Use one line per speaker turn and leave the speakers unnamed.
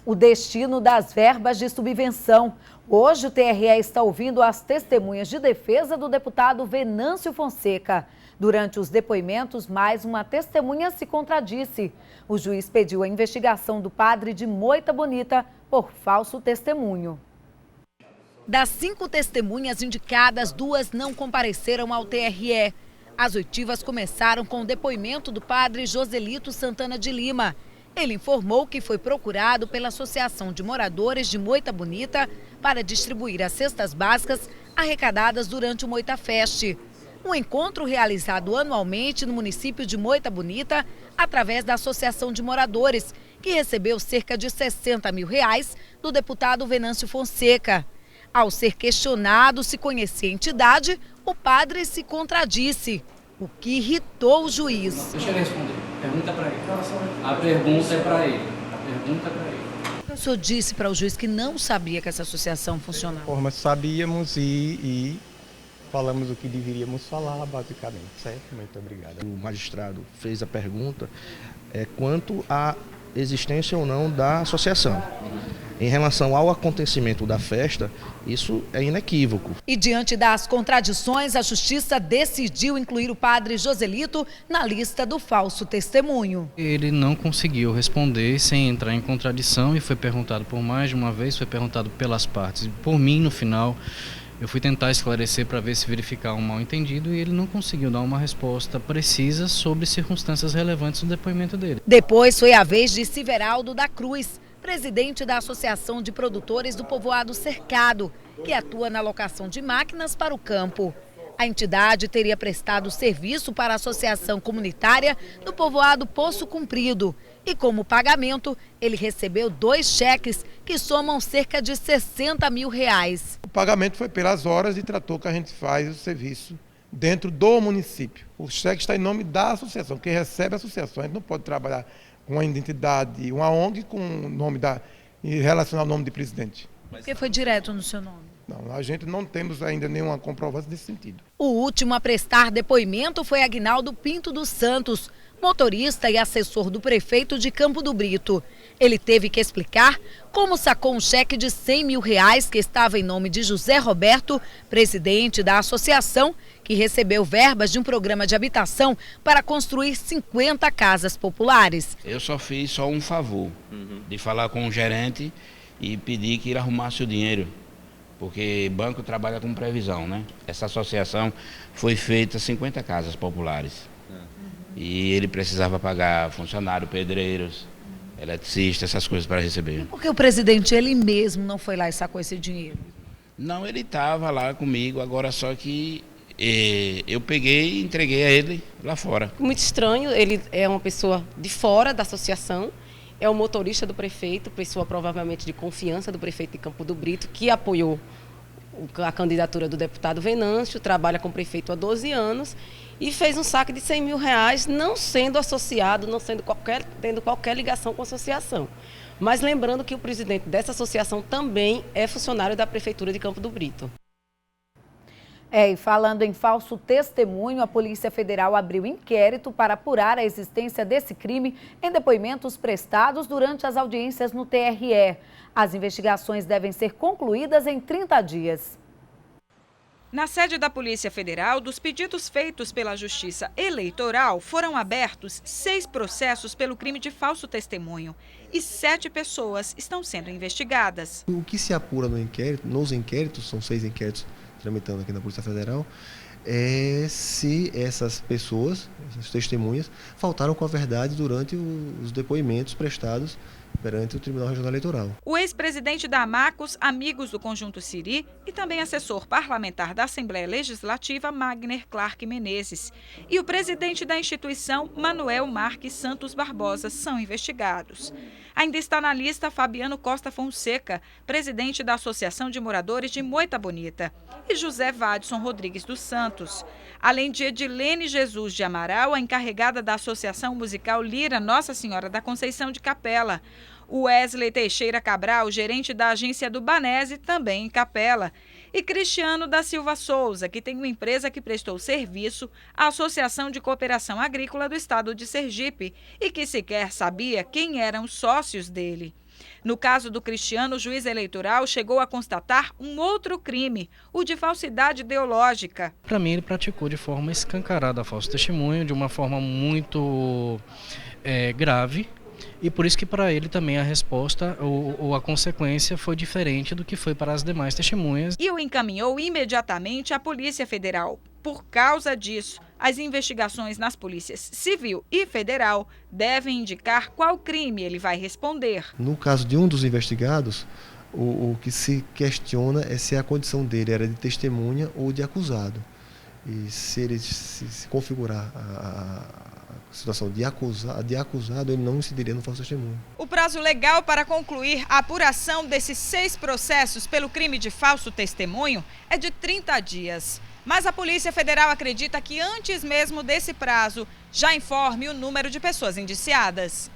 o destino das verbas de subvenção. Hoje o TRE está ouvindo as testemunhas de defesa do deputado Venâncio Fonseca. Durante os depoimentos, mais uma testemunha se contradisse. O juiz pediu a investigação do padre de Moita Bonita por falso testemunho. Das 5 testemunhas indicadas, 2 não compareceram ao TRE. As oitivas começaram com o depoimento do padre Joselito Santana de Lima. Ele informou que foi procurado pela Associação de Moradores de Moita Bonita para distribuir as cestas básicas arrecadadas durante o Moita Fest. Um encontro realizado anualmente no município de Moita Bonita através da Associação de Moradores, que recebeu cerca de R$60 mil do deputado Venâncio Fonseca. Ao ser questionado se conhecia a entidade, o padre se contradisse, o que irritou o juiz.
Deixa ele responder. Pergunta para ele. A pergunta é para ele.
O senhor disse para o juiz que não sabia que essa associação funcionava.
Mas sabíamos e falamos o que deveríamos falar, basicamente. Certo? Muito obrigado.
O magistrado fez a pergunta quanto à existência ou não da associação. Em relação ao acontecimento da festa, isso é inequívoco.
E diante das contradições, a justiça decidiu incluir o padre Joselito na lista do falso testemunho.
Ele não conseguiu responder sem entrar em contradição e foi perguntado por mais de uma vez, foi perguntado pelas partes. Por mim, no final, eu fui tentar esclarecer para ver se verificar um mal-entendido e ele não conseguiu dar uma resposta precisa sobre circunstâncias relevantes no depoimento dele.
Depois foi a vez de Siveraldo da Cruz, presidente da Associação de Produtores do Povoado Cercado, que atua na alocação de máquinas para o campo. A entidade teria prestado serviço para a Associação Comunitária do Povoado Poço Comprido. E como pagamento, ele recebeu 2 cheques que somam cerca de R$60 mil.
O pagamento foi pelas horas de trator que a gente faz o serviço dentro do município. O cheque está em nome da associação, quem recebe a associação. A gente não pode trabalhar com uma identidade, uma ONG com o nome e relacionar o nome de presidente.
Porque foi direto no seu nome?
Não, a gente não temos ainda nenhuma comprovância nesse sentido.
O último a prestar depoimento foi Aguinaldo Pinto dos Santos, motorista e assessor do prefeito de Campo do Brito. Ele teve que explicar como sacou um cheque de R$100 mil que estava em nome de José Roberto, presidente da associação, que recebeu verbas de um programa de habitação para construir 50 casas populares.
Eu só fiz um favor, de falar com o gerente e pedir que ele arrumasse o dinheiro, porque banco trabalha com previsão, né? Essa associação foi feita 50 casas populares. E ele precisava pagar funcionário, pedreiros, eletricistas, essas coisas para receber.
Por que o presidente, ele mesmo, não foi lá e sacou esse dinheiro?
Não, ele estava lá comigo, agora só que eu peguei e entreguei a ele lá fora.
Muito estranho, ele é uma pessoa de fora da associação, é o motorista do prefeito, pessoa provavelmente de confiança do prefeito de Campo do Brito, que apoiou a candidatura do deputado Venâncio, trabalha com o prefeito há 12 anos e fez um saque de R$100 mil, não sendo associado, não sendo tendo qualquer ligação com a associação. Mas lembrando que o presidente dessa associação também é funcionário da Prefeitura de Campo do Brito.
E falando em falso testemunho, a Polícia Federal abriu inquérito para apurar a existência desse crime em depoimentos prestados durante as audiências no TRE. As investigações devem ser concluídas em 30 dias.
Na sede da Polícia Federal, dos pedidos feitos pela Justiça Eleitoral, foram abertos 6 processos pelo crime de falso testemunho e 7 pessoas estão sendo investigadas.
O que se apura no inquérito, nos inquéritos, são 6 inquéritos tramitando aqui na Polícia Federal, é se essas pessoas, essas testemunhas, faltaram com a verdade durante os depoimentos prestados perante o Tribunal Regional Eleitoral.
O ex-presidente da Amacos, Amigos do Conjunto Siri, e também assessor parlamentar da Assembleia Legislativa, Magner Clark Menezes, e o presidente da instituição, Manuel Marques Santos Barbosa, são investigados. Ainda está na lista Fabiano Costa Fonseca, presidente da Associação de Moradores de Moita Bonita, e José Vadson Rodrigues dos Santos. Além de Edilene Jesus de Amaral, a encarregada da Associação Musical Lira Nossa Senhora da Conceição de Capela. O Wesley Teixeira Cabral, gerente da agência do Banese, também em Capela. e Cristiano da Silva Souza, que tem uma empresa que prestou serviço à Associação de Cooperação Agrícola do Estado de Sergipe e que sequer sabia quem eram os sócios dele. No caso do Cristiano, o juiz eleitoral chegou a constatar um outro crime, o de falsidade ideológica.
Para mim, ele praticou de forma escancarada a falso testemunho, de uma forma muito grave, e por isso que para ele também a resposta ou a consequência foi diferente do que foi para as demais testemunhas.
E o encaminhou imediatamente à Polícia Federal. Por causa disso, as investigações nas polícias civil e federal devem indicar qual crime ele vai responder.
No caso de um dos investigados, o que se questiona é se a condição dele era de testemunha ou de acusado. E se ele se configurar a situação de acusado, ele não incidiria no falso testemunho.
O prazo legal para concluir a apuração desses 6 processos pelo crime de falso testemunho é de 30 dias. Mas a Polícia Federal acredita que antes mesmo desse prazo já informe o número de pessoas indiciadas.